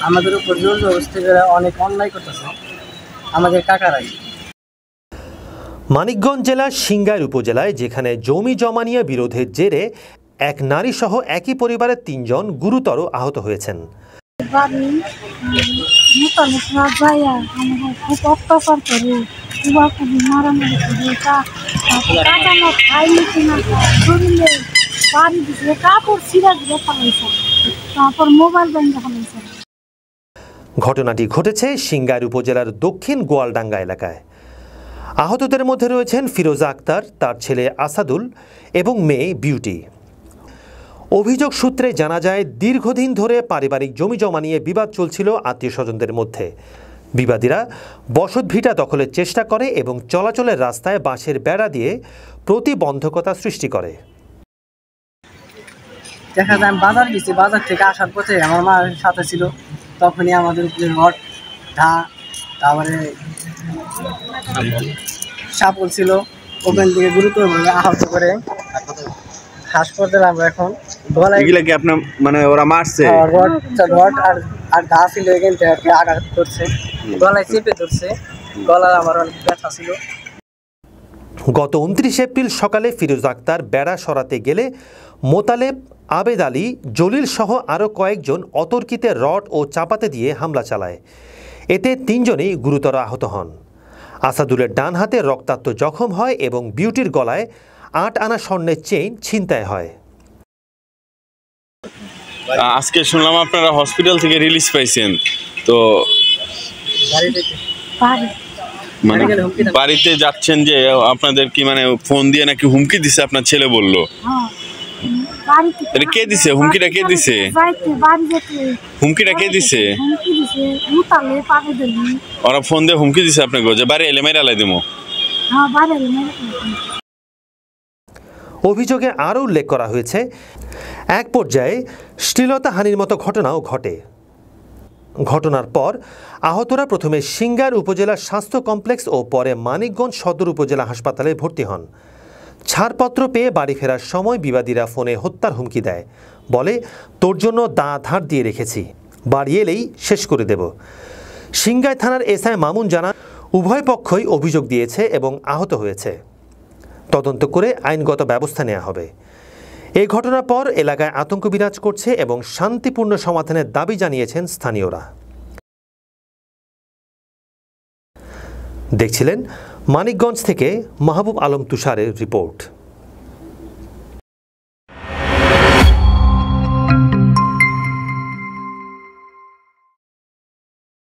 আমাদের উপর জোর জবরদস্তি করে অনেক অন্যায় করতেছে আমাদের কাকারাই। মানিকগঞ্জ জেলার সিংগাইর উপজেলায় যেখানে জমি জমা নিয়ে বিরোধের জেরে এক নারী সহ একই পরিবারের ৩ জন গুরুতর আহত হয়েছেন। ঘটনাটি ঘটেছে সিংগাইর উপজেলার দক্ষিণ গোয়ালডাঙ্গা এলাকায়। আহতদের মধ্যে রয়েছেন ফিরোজা আক্তার, তার ছেলে আসাদুল এবং মেয়ে বিউটি। অভিযোগ সূত্রে জানা যায় দীর্ঘদিন ধরে পারিবারিক জমি জমা নিয়ে বিবাদ চলছিল আত্মীয় স্বজনদের মধ্যে। বিবাদীরা বসতভিটা দখলের চেষ্টা করে এবং চলাচলের রাস্তায় বাঁশের বেড়া দিয়ে প্রতিবন্ধকতা সৃষ্টি করে। দেখা যায় বাজার গেছি, বাজার থেকে আসার পথে আমার মার সাথে ছিল, তখনই আমাদের উপরে রড ঢা তারপরে সাপল ছিল, ওখান থেকে গুরুতরভাবে আহত করে হাসপাতালে আমরা এখন আপনার মানে ওরা মারছে রড আর ঘা ছিল, এখান থেকে আঘাত করছে, গলায় চেপে ধরছে, গলায় আমার অনেক ব্যথা ছিল। গত 29 এপ্রিল সকালে ফিরোজা আক্তার বেড়া সরাতে গেলে মোতালেব, আবেদ আলী, জলিল সহ আরও কয়েকজন অতর্কিতে রড ও চাপাতে দিয়ে হামলা চালায়। এতে 3 জনই গুরুতর আহত হন। আসাদুলের ডান হাতে রক্তাক্ত জখম হয় এবং বিউটির গলায় 8 আনা স্বর্ণের চেইন ছিনতাই হয়। আজকে শুনলাম আপনারা হসপিটাল থেকে রিলিজ পাইছেন, তো মানে বাড়িতে যাচ্ছেন যে আপনাদের কি মানে ফোন দিয়ে নাকি হুমকি দিছে আপনার ছেলে বললো? কে দিছে হুমকিটা? কে দিছে হুমকিটা? কে দিছে? ওরা ফোন দিয়ে হুমকি দিছে আপনাকে যে বাড়ি এলে মেরে আলাই দেবো? অভিযোগে আরও উল্লেখ করা হয়েছে, এক পর্যায়ে শ্লীলতাহানির মতো ঘটনাও ঘটে। ঘটনার পর আহতরা প্রথমে সিংগাইর উপজেলা স্বাস্থ্য কমপ্লেক্স ও পরে মানিকগঞ্জ সদর উপজেলা হাসপাতালে ভর্তি হন। ছাড়পত্র পেয়ে বাড়ি ফেরার সময় বিবাদীরা ফোনে হত্যার হুমকি দেয়, বলে তোর জন্য দাঁত ধার দিয়ে রেখেছি, বাড়ি এলেই শেষ করে দেব। সিংগাই থানার এসআই মামুন জানান উভয় পক্ষই অভিযোগ দিয়েছে এবং আহত হয়েছে। তদন্ত করে আইনগত ব্যবস্থা নেওয়া হবে। এই ঘটনার পর এলাকায় আতঙ্ক বিরাজ করছে এবং শান্তিপূর্ণ সমাধানের দাবি জানিয়েছেন স্থানীয়রা। দেখছিলেন মানিকগঞ্জ থেকে মাহবুব আলম তুষারের রিপোর্ট।